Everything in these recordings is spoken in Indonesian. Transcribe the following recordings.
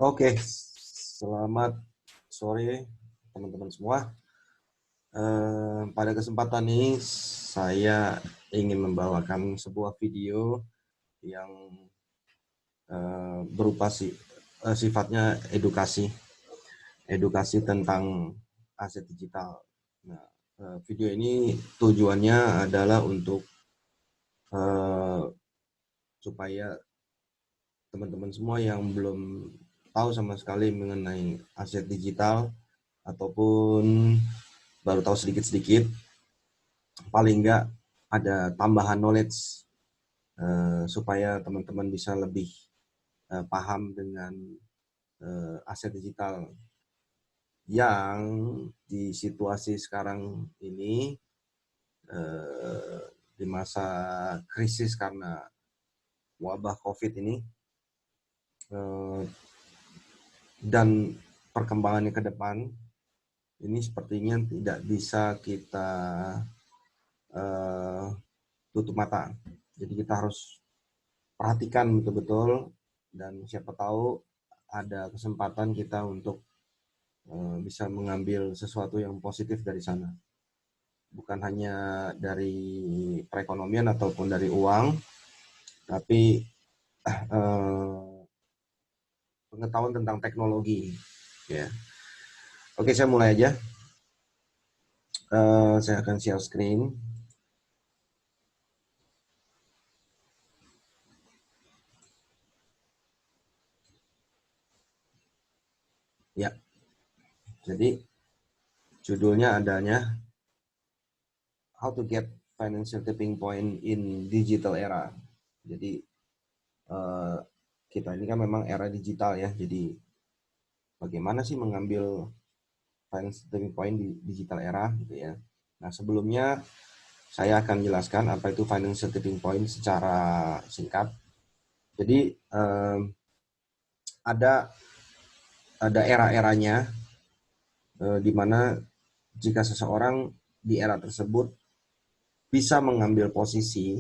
Oke, selamat sore teman-teman semua. Pada kesempatan ini saya ingin membawakan sebuah video yang berupa sifatnya edukasi tentang aset digital. Nah, video ini tujuannya adalah untuk eh, supaya teman-teman semua yang belum tahu sama sekali mengenai aset digital ataupun baru tahu sedikit-sedikit, paling enggak ada tambahan knowledge supaya teman-teman bisa lebih paham dengan aset digital yang di situasi sekarang ini, di masa krisis karena wabah COVID ini, dan perkembangannya ke depan, ini sepertinya tidak bisa kita tutup mata. Jadi kita harus perhatikan betul-betul, dan siapa tahu ada kesempatan kita untuk bisa mengambil sesuatu yang positif dari sana. Bukan hanya dari perekonomian ataupun dari uang, tapi pengetahuan tentang teknologi. Ya. Oke, saya mulai aja. Saya akan share screen. Ya, jadi judulnya adanya How to Get Financial Tipping Point in Digital Era. Jadi kita ini kan memang era digital ya. Jadi bagaimana sih mengambil financial tipping point di digital era gitu ya. Nah, sebelumnya saya akan jelaskan apa itu financial tipping point secara singkat. Jadi ada era-eranya, di mana jika seseorang di era tersebut bisa mengambil posisi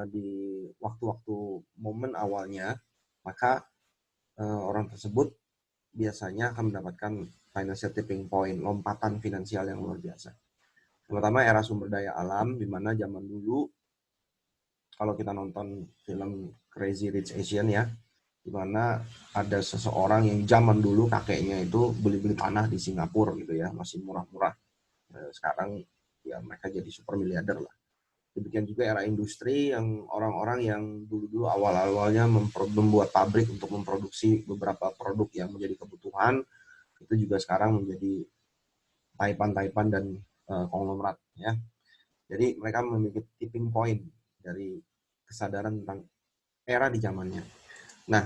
di waktu-waktu momen awalnya, maka orang tersebut biasanya akan mendapatkan financial tipping point, lompatan finansial yang luar biasa. Terutama era sumber daya alam, di mana zaman dulu, kalau kita nonton film Crazy Rich Asian ya, di mana ada seseorang yang zaman dulu kakeknya itu beli-beli tanah di Singapura gitu ya, masih murah-murah. Sekarang ya mereka jadi super miliarder lah. Demikian juga era industri, yang orang-orang yang dulu-dulu awal-awalnya membuat pabrik untuk memproduksi beberapa produk yang menjadi kebutuhan, itu juga sekarang menjadi taipan-taipan dan konglomerat ya. Jadi mereka memiliki tipping point dari kesadaran tentang era di zamannya. Nah,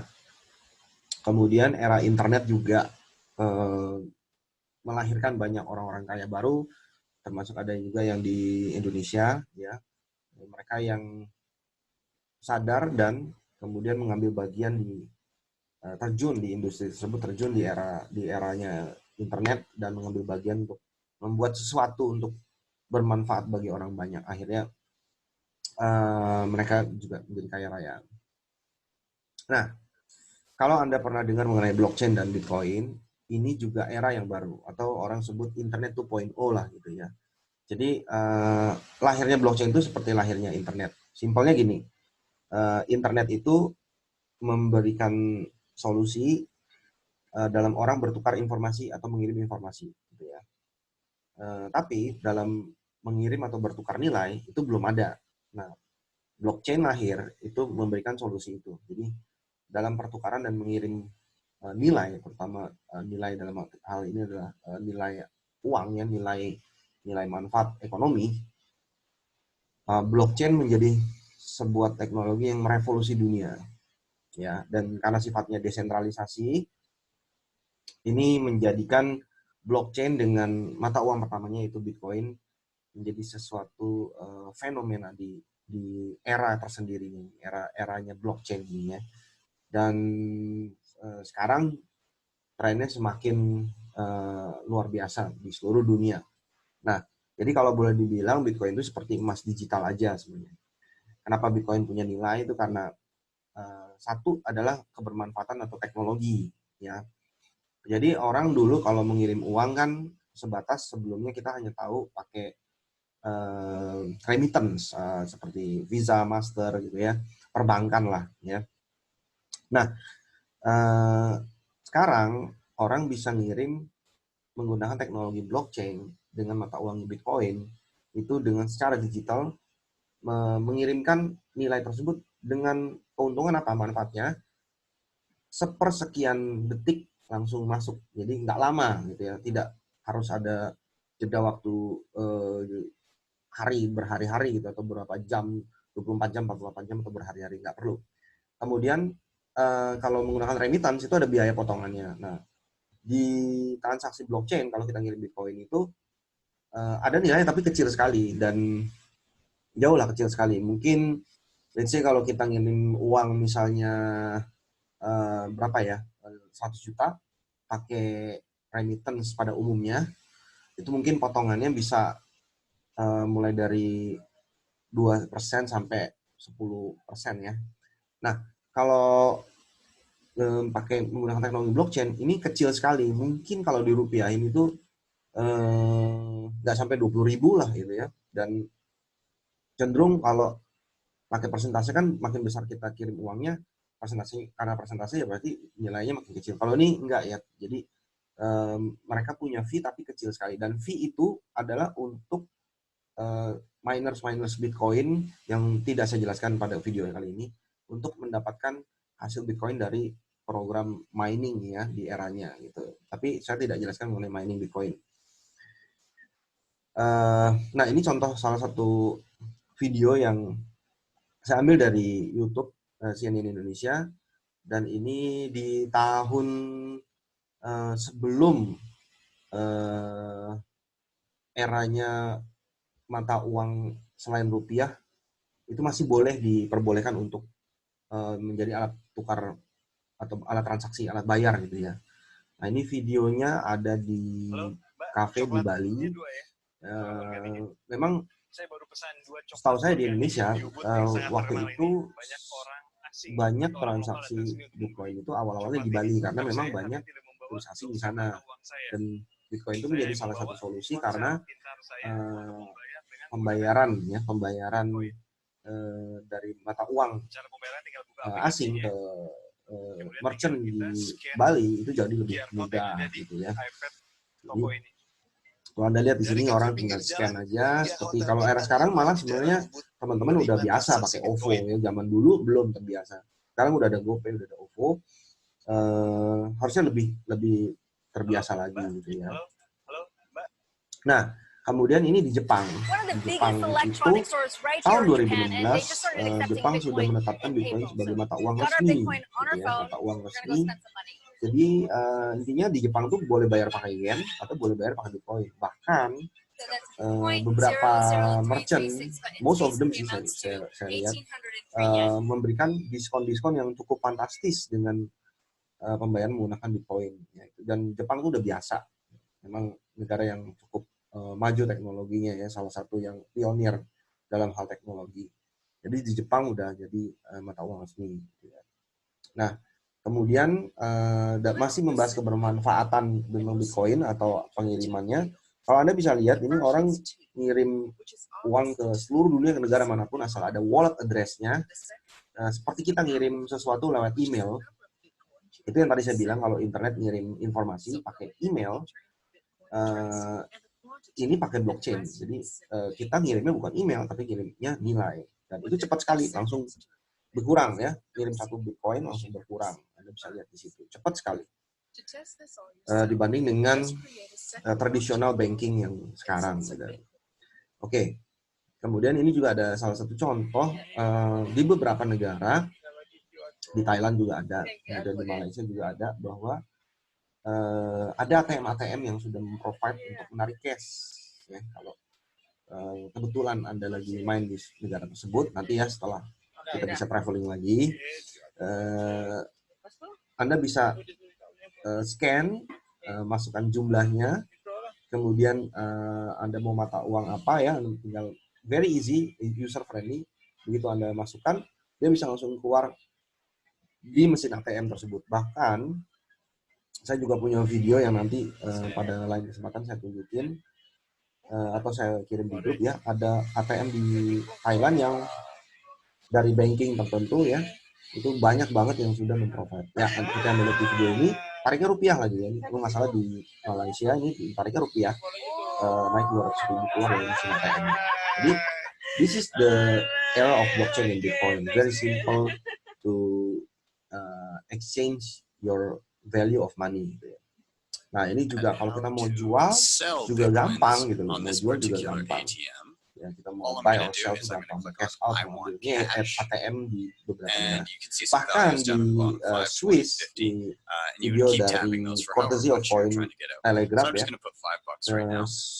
kemudian era internet juga eh, melahirkan banyak orang-orang kaya baru, termasuk ada juga yang di Indonesia ya. Mereka yang sadar dan kemudian mengambil bagian di terjun di industri tersebut, terjun di eranya internet, dan mengambil bagian untuk membuat sesuatu untuk bermanfaat bagi orang banyak. Akhirnya mereka juga menjadi kaya raya. Nah, kalau Anda pernah dengar mengenai blockchain dan Bitcoin, ini juga era yang baru, atau orang sebut Internet 2.0 lah gitu ya. Jadi lahirnya blockchain itu seperti lahirnya internet. Simpelnya gini, internet itu memberikan solusi dalam orang bertukar informasi atau mengirim informasi gitu ya. Tapi dalam mengirim atau bertukar nilai itu belum ada. Nah, blockchain lahir itu memberikan solusi itu. Jadi dalam pertukaran dan mengirim nilai, terutama nilai dalam hal ini adalah nilai uang ya, nilai manfaat ekonomi, blockchain menjadi sebuah teknologi yang merevolusi dunia ya. Dan karena sifatnya desentralisasi, ini menjadikan blockchain dengan mata uang pertamanya yaitu Bitcoin menjadi sesuatu fenomena di era tersendiri ini, eranya blockchain ini ya. Dan sekarang trennya semakin luar biasa di seluruh dunia. Nah, jadi kalau boleh dibilang Bitcoin itu seperti emas digital aja sebenarnya. Kenapa Bitcoin punya nilai itu karena Satu adalah kebermanfaatan atau teknologi, ya. Jadi orang dulu kalau mengirim uang kan sebatas sebelumnya kita hanya tahu pakai remittance seperti Visa, Master gitu ya, perbankan lah ya. Nah, sekarang orang bisa ngirim menggunakan teknologi blockchain dengan mata uang Bitcoin itu dengan secara digital mengirimkan nilai tersebut dengan keuntungan apa manfaatnya sepersekian detik langsung masuk, jadi nggak lama gitu ya, tidak harus ada jeda waktu berhari-hari gitu atau berapa jam, 24 jam, 48 jam atau berhari-hari, nggak perlu. Kemudian kalau menggunakan remittance itu ada biaya potongannya. Nah, di transaksi blockchain kalau kita ngirim Bitcoin itu ada nilainya tapi kecil sekali dan jauh lah kecil sekali. Mungkin let's say kalau kita ngirim uang misalnya berapa ya, 100 juta pakai remittance pada umumnya, itu mungkin potongannya bisa mulai dari 2% sampai 10% ya. Nah, kalau pakai menggunakan teknologi blockchain, ini kecil sekali. Mungkin kalau dirupiahin itu nggak sampai 20.000 lah gitu ya. Dan cenderung kalau pakai persentase kan makin besar kita kirim uangnya, karena persentase ya berarti nilainya makin kecil. Kalau ini enggak ya, jadi mereka punya fee tapi kecil sekali, dan fee itu adalah untuk miners Bitcoin yang tidak saya jelaskan pada video kali ini untuk mendapatkan hasil Bitcoin dari program mining ya di eranya gitu. Tapi saya tidak jelaskan mengenai mining Bitcoin. Nah, ini contoh salah satu video yang saya ambil dari YouTube CNN Indonesia, dan ini di tahun sebelum eranya mata uang selain rupiah itu masih boleh diperbolehkan untuk menjadi alat tukar atau alat transaksi, alat bayar gitu ya. Nah, ini videonya ada di kafe di Bali. Memang setahu saya di Indonesia waktu itu banyak transaksi Bitcoin itu awal-awalnya di Bali karena memang banyak turis asing di sana, dan Bitcoin itu menjadi salah satu solusi karena pembayaran dari mata uang asing ke merchant di Bali itu jadi lebih mudah gitu ya. Jadi kalau Anda lihat di sini orang tinggal scan aja, seperti kalau era sekarang malah sebenarnya teman-teman udah biasa pakai OVO ya, zaman dulu belum terbiasa. Sekarang udah ada GoPay, udah ada OVO, harusnya lebih terbiasa lagi gitu ya. Nah, kemudian ini di Jepang. Di Jepang itu tahun 2016 Jepang sudah menetapkan Bitcoin sebagai mata uang resmi, gitu ya, mata uang resmi. Jadi intinya di Jepang tuh boleh bayar pakai yen atau boleh bayar pakai Bitcoin. Bahkan beberapa merchant, most of them sih saya lihat memberikan diskon-diskon yang cukup fantastis dengan pembayaran menggunakan Bitcoin. Ya, dan Jepang tuh udah biasa. Memang negara yang cukup maju teknologinya ya, salah satu yang pionir dalam hal teknologi. Jadi di Jepang udah jadi mata uang resmi. Gitu ya. Nah, kemudian masih membahas kebermanfaatan dengan Bitcoin atau pengirimannya. Kalau Anda bisa lihat, ini orang ngirim uang ke seluruh dunia, ke negara manapun, asal ada wallet address-nya. Seperti kita ngirim sesuatu lewat email, itu yang tadi saya bilang, kalau internet ngirim informasi pakai email, ini pakai blockchain. Jadi kita ngirimnya bukan email, tapi ngirimnya nilai. Dan itu cepat sekali, langsung berkurang ya, kirim 1 Bitcoin langsung berkurang. Anda bisa lihat di situ, cepat sekali dibanding dengan tradisional banking yang sekarang. Oke, kemudian ini juga ada salah satu contoh di beberapa negara, di Thailand juga ada, kemudian di Malaysia juga ada, bahwa ada ATM yang sudah memprovide untuk menarik cash. Ya, kalau kebetulan Anda lagi main di negara tersebut, nanti ya setelah kita bisa traveling lagi, Anda bisa scan, masukkan jumlahnya, kemudian Anda mau mata uang apa ya, tinggal very easy, user friendly, begitu Anda masukkan, dia bisa langsung keluar di mesin ATM tersebut. Bahkan saya juga punya video yang nanti pada lain kesempatan saya tunjukin atau saya kirim di grup ya. Ada ATM di Thailand yang dari banking tertentu ya, itu banyak banget yang sudah memprovide. Ya, kita melihat di video ini, tariknya rupiah lagi ya. Kalau nggak salah di Malaysia ini tariknya rupiah, naik 200.000 keluar dari mesin ATM. Jadi, this is the era of blockchain in Bitcoin. Very simple to exchange your value of money. Gitu ya. Nah, ini juga kalau kita mau jual juga gampang gitu loh. Mau jual juga gampang. Ya, kita mau buy or sell itu gampang, mau cash out, mau ambil. Ini ATM di beberapa negara. Bahkan di Swiss, di video dari Courtesy of Coin Telegraph ya,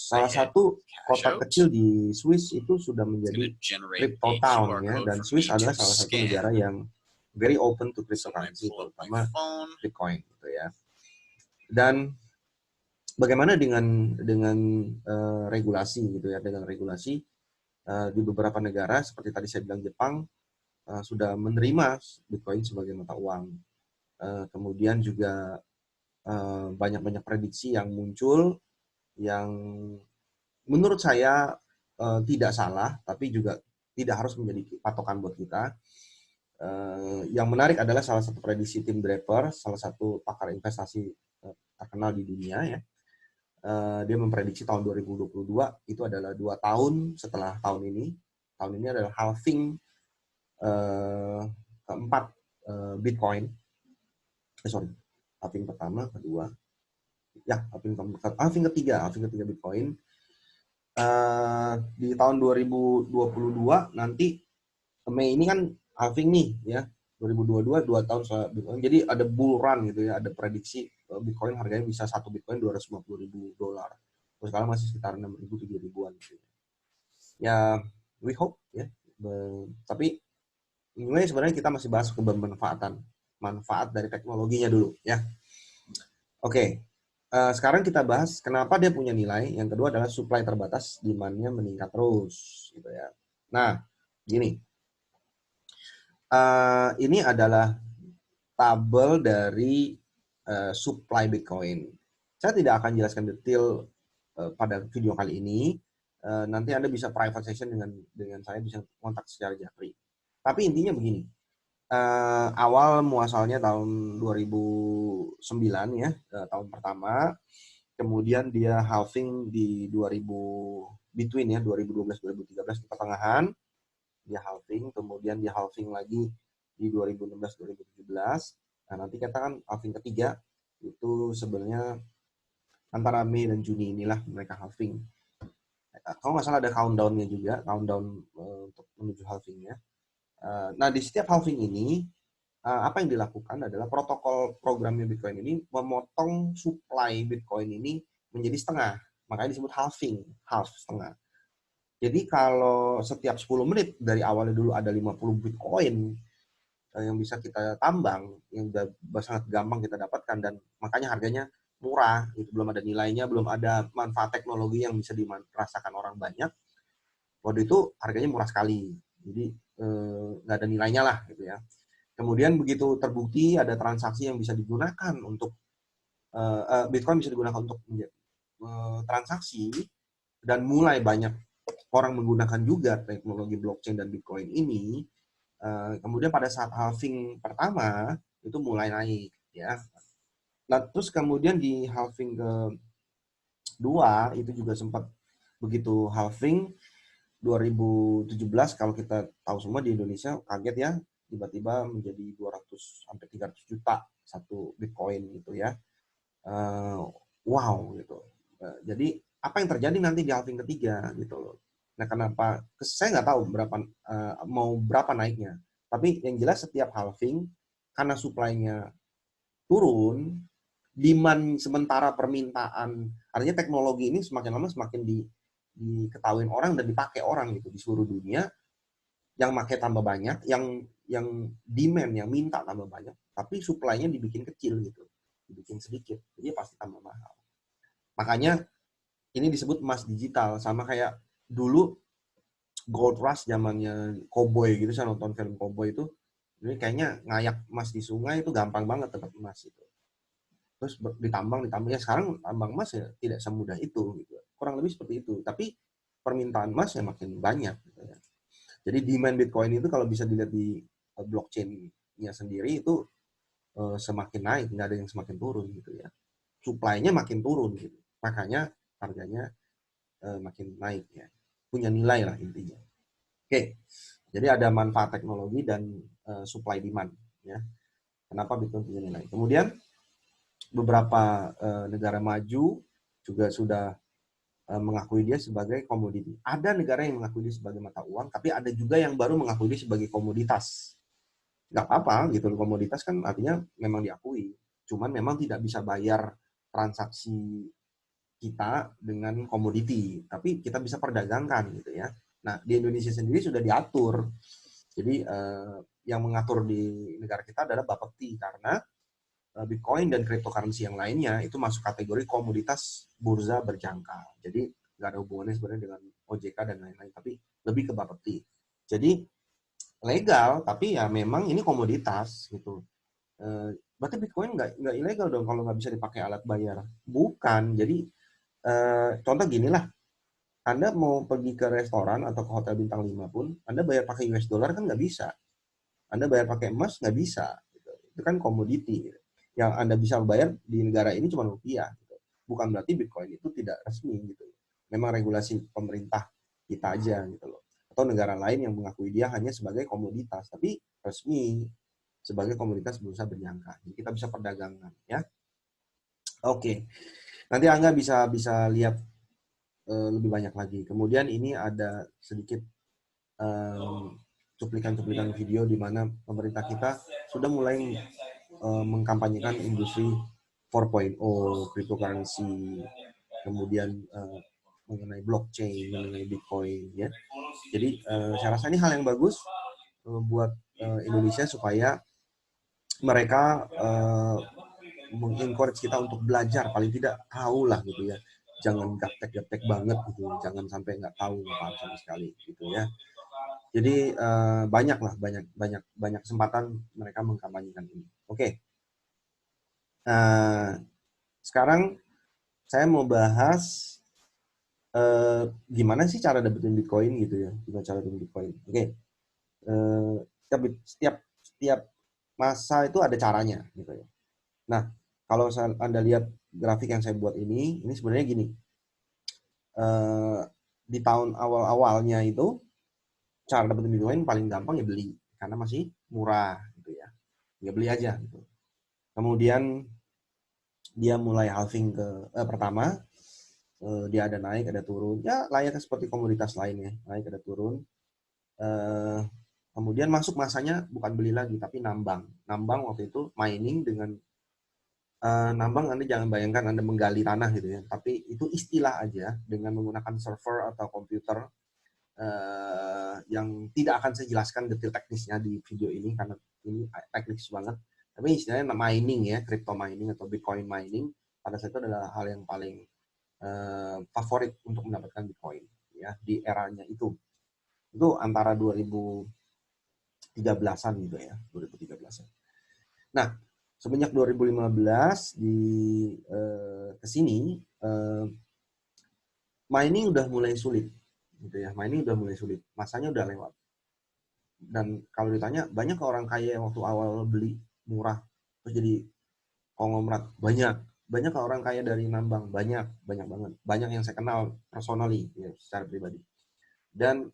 salah satu kota kecil di Swiss itu sudah menjadi crypto town ya, dan Swiss adalah salah satu negara yang very open to cryptocurrency, terutama Bitcoin gitu ya. Dan bagaimana dengan regulasi gitu ya, dengan regulasi di beberapa negara seperti tadi saya bilang Jepang sudah menerima Bitcoin sebagai mata uang. Kemudian juga banyak-banyak prediksi yang muncul yang menurut saya tidak salah, tapi juga tidak harus menjadi patokan buat kita. Yang menarik adalah salah satu prediksi Tim Draper, salah satu pakar investasi terkenal di dunia ya. Dia memprediksi tahun 2022 itu adalah 2 tahun setelah tahun ini. Tahun ini adalah halving keempat Bitcoin. Halving pertama, kedua. Ya, halving ketiga Bitcoin. Di tahun 2022 nanti Mei ini kan halving nih ya. 2022 2 tahun setelah Bitcoin. Jadi ada bull run gitu ya, ada prediksi Bitcoin harganya bisa 1 Bitcoin $250.000. Terus sekarang masih sekitar 6.000 7.000-an gitu. Ya, we hope ya. Tapi ini sebenarnya kita masih bahas manfaat dari teknologinya dulu ya. Oke. Sekarang kita bahas kenapa dia punya nilai. Yang kedua adalah supply terbatas, demand-nya meningkat terus gitu ya. Nah, gini. Ini adalah tabel dari supply Bitcoin. Saya tidak akan jelaskan detail pada video kali ini. Nanti Anda bisa private session dengan saya, bisa kontak secara japri. Tapi intinya begini, awal muasalnya tahun 2009 ya, tahun pertama, kemudian dia halving di 2012-2013 di pertengahan, dia halving, kemudian dia halving lagi di 2016-2017. Nah, nanti kita kan halving ketiga itu sebenarnya antara Mei dan Juni inilah mereka halving. Kalau nggak salah ada countdown-nya juga, countdown untuk menuju halvingnya. Nah, di setiap halving ini, apa yang dilakukan adalah protokol programnya Bitcoin ini memotong supply Bitcoin ini menjadi setengah. Makanya disebut halving, setengah. Jadi kalau setiap 10 menit dari awalnya dulu ada 50 Bitcoin yang bisa kita tambang, yang udah sangat gampang kita dapatkan, dan makanya harganya murah, itu belum ada nilainya, belum ada manfaat teknologi yang bisa dirasakan orang banyak. Waktu itu harganya murah sekali, jadi nggak ada nilainya lah gitu ya. Kemudian begitu terbukti ada transaksi yang bisa digunakan untuk Bitcoin bisa digunakan untuk transaksi, dan mulai banyak orang menggunakan juga teknologi blockchain dan Bitcoin ini, kemudian pada saat halving pertama itu mulai naik ya. Nah, terus kemudian di halving kedua itu juga sempat begitu halving 2017, kalau kita tahu semua di Indonesia kaget ya, tiba-tiba menjadi 200 sampai 300 juta satu Bitcoin gitu ya. Wow gitu. Jadi apa yang terjadi nanti di halving ketiga gitu loh. Nah, kenapa? Saya nggak tahu mau berapa naiknya. Tapi yang jelas setiap halving, karena supply-nya turun, demand sementara permintaan, artinya teknologi ini semakin lama semakin diketahui orang dan dipakai orang gitu di seluruh dunia. Yang pakai tambah banyak, yang demand, yang minta tambah banyak, tapi supply-nya dibikin kecil gitu, dibikin sedikit, jadi pasti tambah mahal. Makanya ini disebut emas digital, sama kayak dulu gold rush zamannya cowboy gitu. Saya nonton film cowboy itu Ini kayaknya ngayak emas di sungai itu gampang banget dapat emas itu. Terus ditambang ya, sekarang tambang emas ya tidak semudah itu gitu. Kurang lebih seperti itu. Tapi permintaan emas ya makin banyak gitu ya. Jadi demand Bitcoin itu kalau bisa dilihat di blockchain-nya sendiri itu semakin naik, nggak ada yang semakin turun gitu ya. Supply-nya makin turun gitu. Makanya harganya makin naik ya. Punya nilai lah intinya. Oke. Jadi ada manfaat teknologi dan supply demand ya. Kenapa Bitcoin punya nilai? Kemudian beberapa negara maju juga sudah mengakui dia sebagai komoditi. Ada negara yang mengakui dia sebagai mata uang, tapi ada juga yang baru mengakui dia sebagai komoditas. Nggak apa-apa gitu, komoditas kan artinya memang diakui. Cuman memang tidak bisa bayar transaksi kita dengan komoditi, tapi kita bisa perdagangkan gitu ya. Nah, di Indonesia sendiri sudah diatur. Jadi yang mengatur di negara kita adalah Bapepti, karena Bitcoin dan cryptocurrency yang lainnya itu masuk kategori komoditas bursa berjangka. Jadi nggak ada hubungannya sebenarnya dengan OJK dan lain-lain, tapi lebih ke Bapepti. Jadi legal, tapi ya memang ini komoditas gitu. Berarti Bitcoin nggak ilegal dong kalau nggak bisa dipakai alat bayar? Bukan. Jadi contoh gini lah, Anda mau pergi ke restoran atau ke hotel bintang 5 pun, Anda bayar pakai US dollar kan nggak bisa. Anda bayar pakai emas nggak bisa. Gitu. Itu kan komoditi. Gitu. Yang Anda bisa bayar di negara ini cuma rupiah. Gitu. Bukan berarti Bitcoin itu tidak resmi. Gitu. Memang regulasi pemerintah kita aja gitu loh. Atau negara lain yang mengakui dia hanya sebagai komoditas, tapi resmi sebagai komoditas bursa berjangka. Jadi kita bisa perdagangkan ya. Oke. Nanti Angga bisa lihat lebih banyak lagi. Kemudian ini ada sedikit cuplikan-cuplikan video di mana pemerintah kita sudah mulai mengkampanyekan industri 4.0, cryptocurrency, kemudian mengenai blockchain, mengenai Bitcoin ya. Jadi saya rasa ini hal yang bagus buat Indonesia supaya mereka mengencourage kita untuk belajar, paling tidak tahu lah gitu ya. Jangan gaptek-gaptek banget gitu, jangan sampai nggak tahu apa sama sekali gitu ya. Jadi banyak kesempatan mereka mengkampanyekan ini. Oke. Nah, sekarang saya mau bahas gimana sih cara dapetin Bitcoin gitu ya. Gimana cara dapetin Bitcoin. Oke. Setiap masa itu ada caranya gitu ya. Nah, kalau Anda lihat grafik yang saya buat ini sebenarnya gini. Di tahun awal-awalnya itu cara dapetin Bitcoin paling gampang ya beli, karena masih murah gitu ya. Ya beli aja gitu. Kemudian dia mulai halving ke pertama, dia ada naik ada turun, ya layaknya seperti komoditas lainnya, naik ada turun. Kemudian masuk masanya bukan beli lagi tapi nambang waktu itu mining dengan nambang. Anda jangan bayangkan Anda menggali tanah gitu ya, tapi itu istilah aja dengan menggunakan server atau komputer yang tidak akan saya jelaskan detail teknisnya di video ini karena ini teknis banget. Tapi istilahnya mining ya, crypto mining atau Bitcoin mining pada saat itu adalah hal yang paling favorit untuk mendapatkan Bitcoin ya di eranya itu. Itu antara 2013-an gitu ya, 2013-an. Nah, semenjak 2015 ke sini mining udah mulai sulit gitu ya. Mining udah mulai sulit, masanya udah lewat. Dan kalau ditanya banyak orang kaya yang waktu awal beli murah terus jadi konglomerat, banyak orang kaya dari nambang, banyak banget, banyak yang saya kenal personally ya, secara pribadi. Dan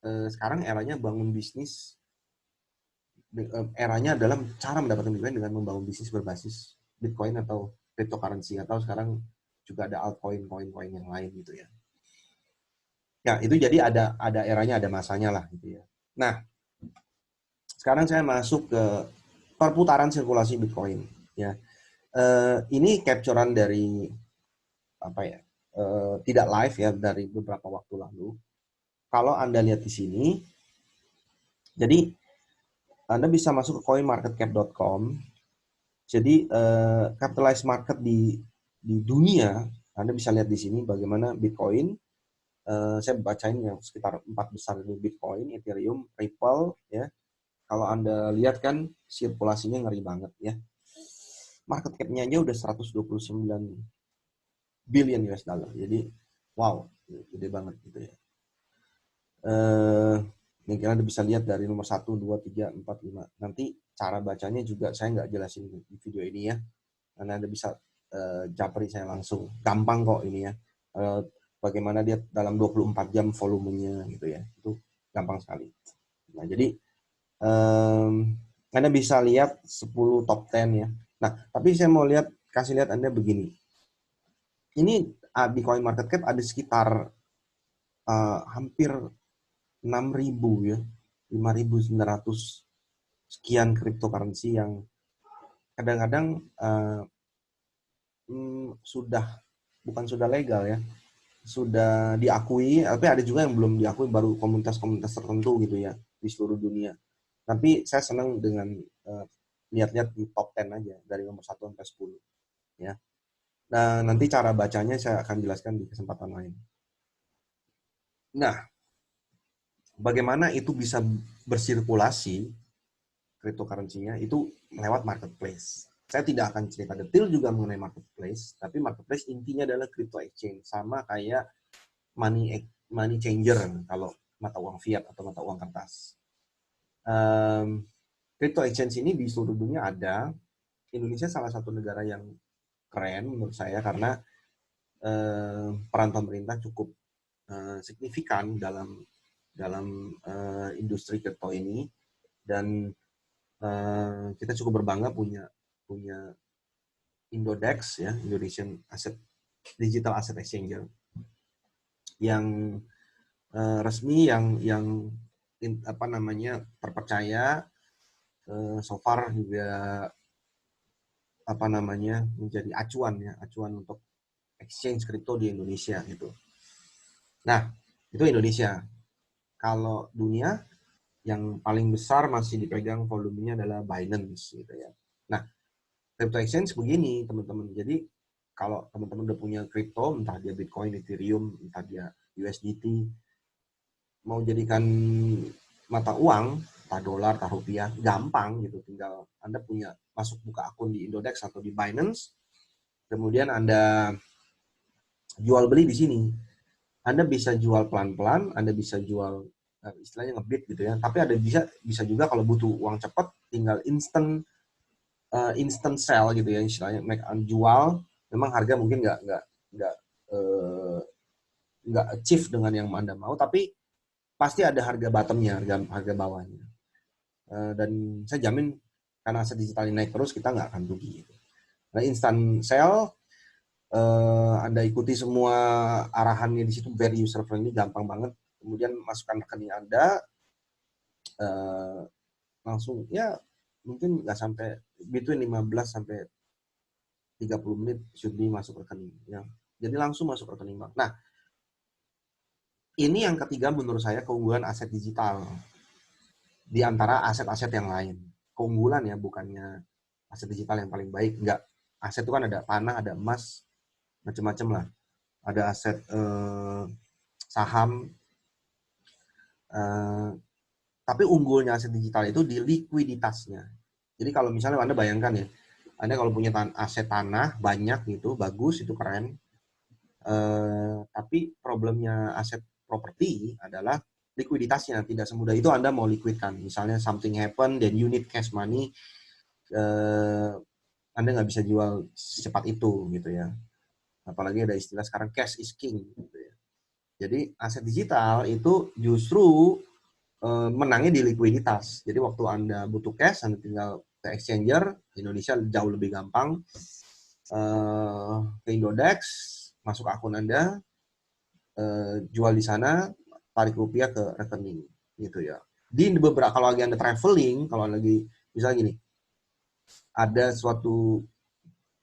sekarang eranya bangun bisnis, eranya adalah cara mendapatkan Bitcoin dengan membangun bisnis berbasis Bitcoin atau cryptocurrency, atau sekarang juga ada altcoin, koin yang lain gitu ya. Ya itu jadi ada eranya, ada masanya lah gitu ya. Nah, sekarang saya masuk ke perputaran sirkulasi Bitcoin ya. Ini capturean dari apa ya? Tidak live ya, dari beberapa waktu lalu. Kalau Anda lihat di sini, jadi Anda bisa masuk ke coinmarketcap.com. Jadi capitalized market di dunia, Anda bisa lihat di sini bagaimana Bitcoin. Saya bacain yang sekitar 4 besar ini: Bitcoin, Ethereum, Ripple, ya, kalau Anda lihat kan sirkulasinya ngeri banget ya. Market cap-nya aja udah 129 billion US dollar. Jadi wow, gede banget gitu ya. Mungkin Anda bisa lihat dari nomor 1, 2, 3, 4, 5. Nanti cara bacanya juga saya nggak jelasin di video ini ya. Karena Anda bisa japri saya langsung. Gampang kok ini ya. Bagaimana dia dalam 24 jam volumenya gitu ya. Itu gampang sekali. Nah, jadi Anda bisa lihat 10 top 10 ya. Nah, tapi saya mau kasih lihat Anda begini. Ini di coin market cap ada sekitar hampir 6.000 ya. 5.900 sekian cryptocurrency yang kadang-kadang bukan sudah legal ya. Sudah diakui, tapi ada juga yang belum diakui, baru komunitas-komunitas tertentu gitu ya di seluruh dunia. Tapi saya senang dengan lihat-lihat di top 10 aja dari nomor 1 sampai 10 ya. Nah, nanti cara bacanya saya akan jelaskan di kesempatan lain. Nah, bagaimana itu bisa bersirkulasi cryptocurrency-nya itu lewat marketplace. Saya tidak akan cerita detail juga mengenai marketplace, tapi marketplace intinya adalah crypto exchange, sama kayak money changer kalau mata uang fiat atau mata uang kertas. Crypto exchange ini di seluruh dunia ada. Indonesia salah satu negara yang keren menurut saya karena peran pemerintah cukup signifikan dalam industri kripto ini, dan kita cukup berbangga punya Indodex ya, Indonesian Digital Asset Exchanger yang resmi, yang terpercaya, so far juga menjadi acuan untuk exchange kripto di Indonesia gitu. Nah, itu Indonesia. Kalau dunia yang paling besar masih dipegang volumenya adalah Binance gitu ya. Nah, crypto exchange begini teman-teman. Jadi kalau teman-teman udah punya kripto, entah dia Bitcoin, Ethereum, entah dia USDT, mau jadikan mata uang, entah dolar, entah rupiah, gampang gitu. Tinggal Anda buka akun di Indodex atau di Binance, kemudian Anda jual beli di sini. Anda bisa jual pelan-pelan, Anda bisa jual istilahnya ngebit gitu ya. Tapi ada bisa juga kalau butuh uang cepat, tinggal instant sell gitu ya, istilahnya jual. Memang harga mungkin nggak achieve dengan yang Anda mau, tapi pasti ada harga bottomnya, harga bawahnya. Dan saya jamin karena aset digital ini naik terus, kita nggak akan rugi gitu. Nah, instant sell, Anda ikuti semua arahannya di situ, very user friendly, gampang banget. Kemudian masukkan rekening Anda, langsung ya mungkin nggak sampai between 15 sampai 30 menit should be masuk rekening ya. Jadi langsung masuk rekening bank. Nah, ini yang ketiga menurut saya keunggulan aset digital di antara aset-aset yang lain. Keunggulan ya, bukannya aset digital yang paling baik, enggak. Aset itu kan ada tanah, ada emas, macam-macam lah. Ada aset saham. Tapi unggulnya aset digital itu di likuiditasnya. Jadi kalau misalnya Anda bayangkan ya, Anda kalau punya aset tanah banyak gitu, bagus, itu keren. Tapi problemnya aset properti adalah likuiditasnya. Tidak semudah itu Anda mau liquidkan. Misalnya something happen, then you need cash money, Anda nggak bisa jual secepat itu gitu ya. Apalagi ada istilah sekarang cash is king gitu ya. Jadi aset digital itu justru menangnya di likuiditas. Jadi waktu Anda butuh cash, Anda tinggal ke exchanger. Indonesia jauh lebih gampang. Ke Indodex, masuk akun Anda, jual di sana, tarik rupiah ke rekening gitu ya. Di beberapa, kalau lagi Anda traveling, kalau lagi misalnya gini, ada suatu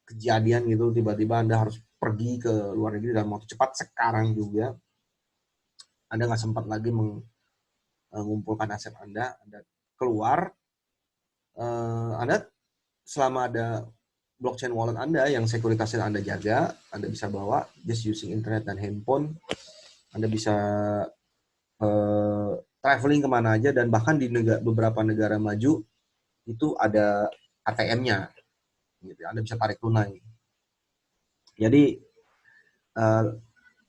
kejadian gitu, tiba-tiba Anda harus pergi ke luar negeri dalam waktu cepat, sekarang juga Anda nggak sempat lagi mengumpulkan aset Anda keluar, Anda selama ada blockchain wallet Anda yang sekuritasnya Anda jaga, Anda bisa bawa just using internet dan handphone. Anda bisa traveling kemana aja, dan bahkan di beberapa negara maju itu ada ATM-nya, gitu. Anda bisa tarik tunai. Jadi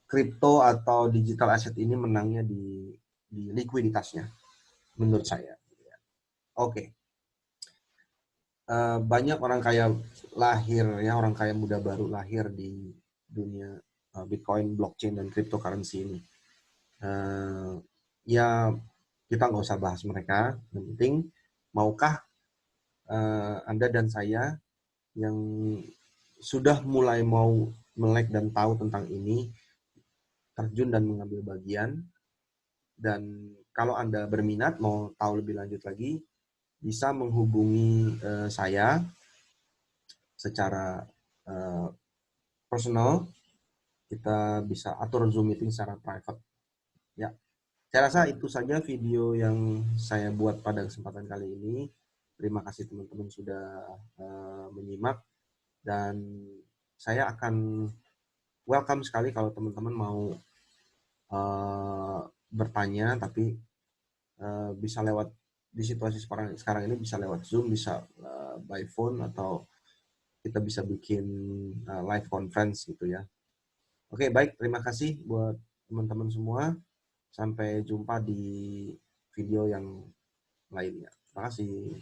kripto atau digital asset ini menangnya di likuiditasnya, menurut saya. Oke, banyak orang kaya lahir ya, orang kaya muda baru lahir di dunia Bitcoin, blockchain, dan cryptocurrency ini. Ya kita nggak usah bahas mereka. Yang penting, maukah Anda dan saya yang sudah mulai mau melek dan tahu tentang ini terjun dan mengambil bagian? Dan kalau Anda berminat mau tahu lebih lanjut lagi, bisa menghubungi saya secara personal. Kita bisa atur Zoom meeting secara private. Ya, saya rasa itu saja video yang saya buat pada kesempatan kali ini. Terima kasih teman-teman sudah menyimak, dan saya akan welcome sekali kalau teman-teman mau bertanya, tapi bisa lewat, di situasi sekarang ini bisa lewat Zoom, bisa by phone, atau kita bisa bikin live conference gitu ya. Oke, baik, terima kasih buat teman-teman semua. Sampai jumpa di video yang lainnya. Terima kasih.